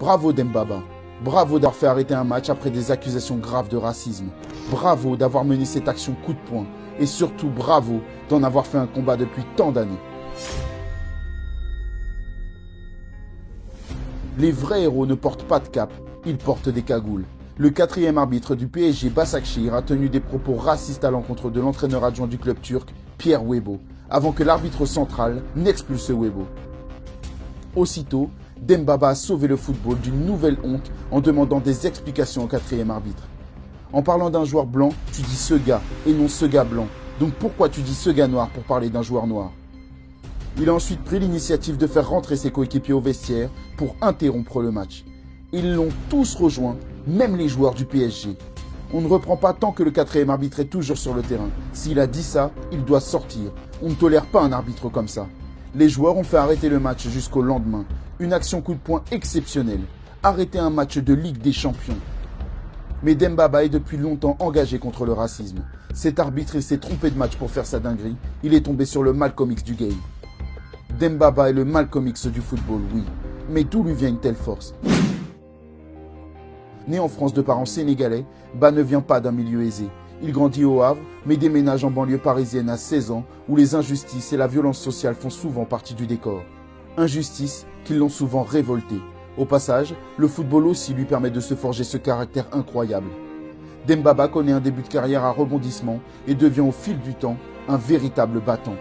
Bravo Dembaba. Bravo d'avoir fait arrêter un match après des accusations graves de racisme. Bravo d'avoir mené cette action coup de poing. Et surtout bravo d'en avoir fait un combat depuis tant d'années. Les vrais héros ne portent pas de cape, ils portent des cagoules. Le quatrième arbitre du PSG, Başakşehir, a tenu des propos racistes à l'encontre de l'entraîneur adjoint du club turc, Pierre Webo, avant que l'arbitre central n'expulse Webo. Aussitôt, Dembaba a sauvé le football d'une nouvelle honte en demandant des explications au quatrième arbitre. En parlant d'un joueur blanc, tu dis ce gars et non ce gars blanc. Donc pourquoi tu dis ce gars noir pour parler d'un joueur noir ? Il a ensuite pris l'initiative de faire rentrer ses coéquipiers au vestiaire pour interrompre le match. Ils l'ont tous rejoint, même les joueurs du PSG. On ne reprend pas tant que le quatrième arbitre est toujours sur le terrain. S'il a dit ça, il doit sortir. On ne tolère pas un arbitre comme ça. Les joueurs ont fait arrêter le match jusqu'au lendemain. Une action coup de poing exceptionnelle. Arrêter un match de Ligue des Champions. Mais Dembaba est depuis longtemps engagé contre le racisme. Cet arbitre s'est trompé de match pour faire sa dinguerie. Il est tombé sur le Malcolm X du game. Dembaba est le Malcolm X du football, oui. Mais d'où lui vient une telle force ? Né en France de parents sénégalais, Ba ne vient pas d'un milieu aisé. Il grandit au Havre, mais déménage en banlieue parisienne à 16 ans, où les injustices et la violence sociale font souvent partie du décor. Injustices qui l'ont souvent révolté. Au passage, le football aussi lui permet de se forger ce caractère incroyable. Dembaba connaît un début de carrière à rebondissement et devient au fil du temps un véritable battant.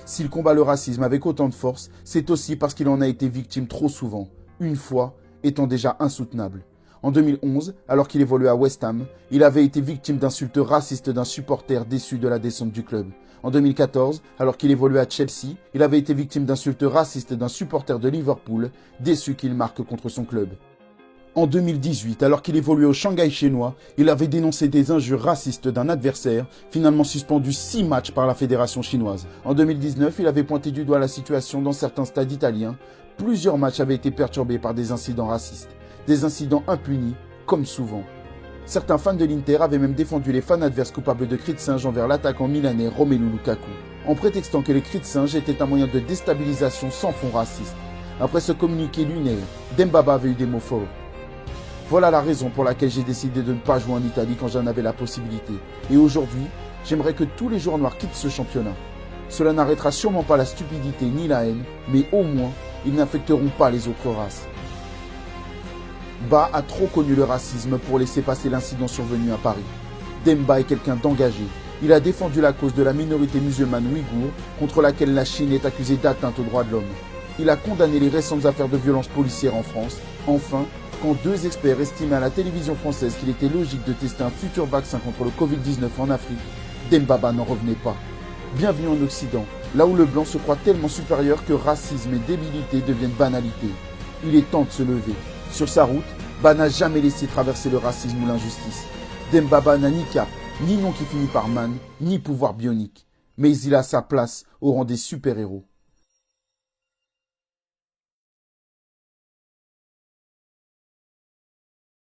S'il combat le racisme avec autant de force, c'est aussi parce qu'il en a été victime trop souvent, une fois étant déjà insoutenable. En 2011, alors qu'il évoluait à West Ham, il avait été victime d'insultes racistes d'un supporter déçu de la descente du club. En 2014, alors qu'il évoluait à Chelsea, il avait été victime d'insultes racistes d'un supporter de Liverpool, déçu qu'il marque contre son club. En 2018, alors qu'il évoluait au Shanghai chinois, il avait dénoncé des injures racistes d'un adversaire, finalement suspendu 6 matchs par la fédération chinoise. En 2019, il avait pointé du doigt la situation dans certains stades italiens. Plusieurs matchs avaient été perturbés par des incidents racistes. Des incidents impunis, comme souvent. Certains fans de l'Inter avaient même défendu les fans adverses coupables de cris de singe envers l'attaquant milanais Romelu Lukaku, en prétextant que les cris de singe étaient un moyen de déstabilisation sans fond raciste. Après ce communiqué lunaire, Dembaba avait eu des mots forts. Voilà la raison pour laquelle j'ai décidé de ne pas jouer en Italie quand j'en avais la possibilité. Et aujourd'hui, j'aimerais que tous les joueurs noirs quittent ce championnat. Cela n'arrêtera sûrement pas la stupidité ni la haine, mais au moins, ils n'affecteront pas les autres races. Ba a trop connu le racisme pour laisser passer l'incident survenu à Paris. Demba est quelqu'un d'engagé. Il a défendu la cause de la minorité musulmane ouïghour contre laquelle la Chine est accusée d'atteinte aux droits de l'homme. Il a condamné les récentes affaires de violence policière en France. Enfin, quand 2 experts estimaient à la télévision française qu'il était logique de tester un futur vaccin contre le Covid-19 en Afrique, Dembaba n'en revenait pas. Bienvenue en Occident, là où le blanc se croit tellement supérieur que racisme et débilité deviennent banalité. Il est temps de se lever. Sur sa route, Ba n'a jamais laissé traverser le racisme ou l'injustice. Dembaba n'a ni cap, ni nom qui finit par man, ni pouvoir bionique. Mais il a sa place au rang des super-héros.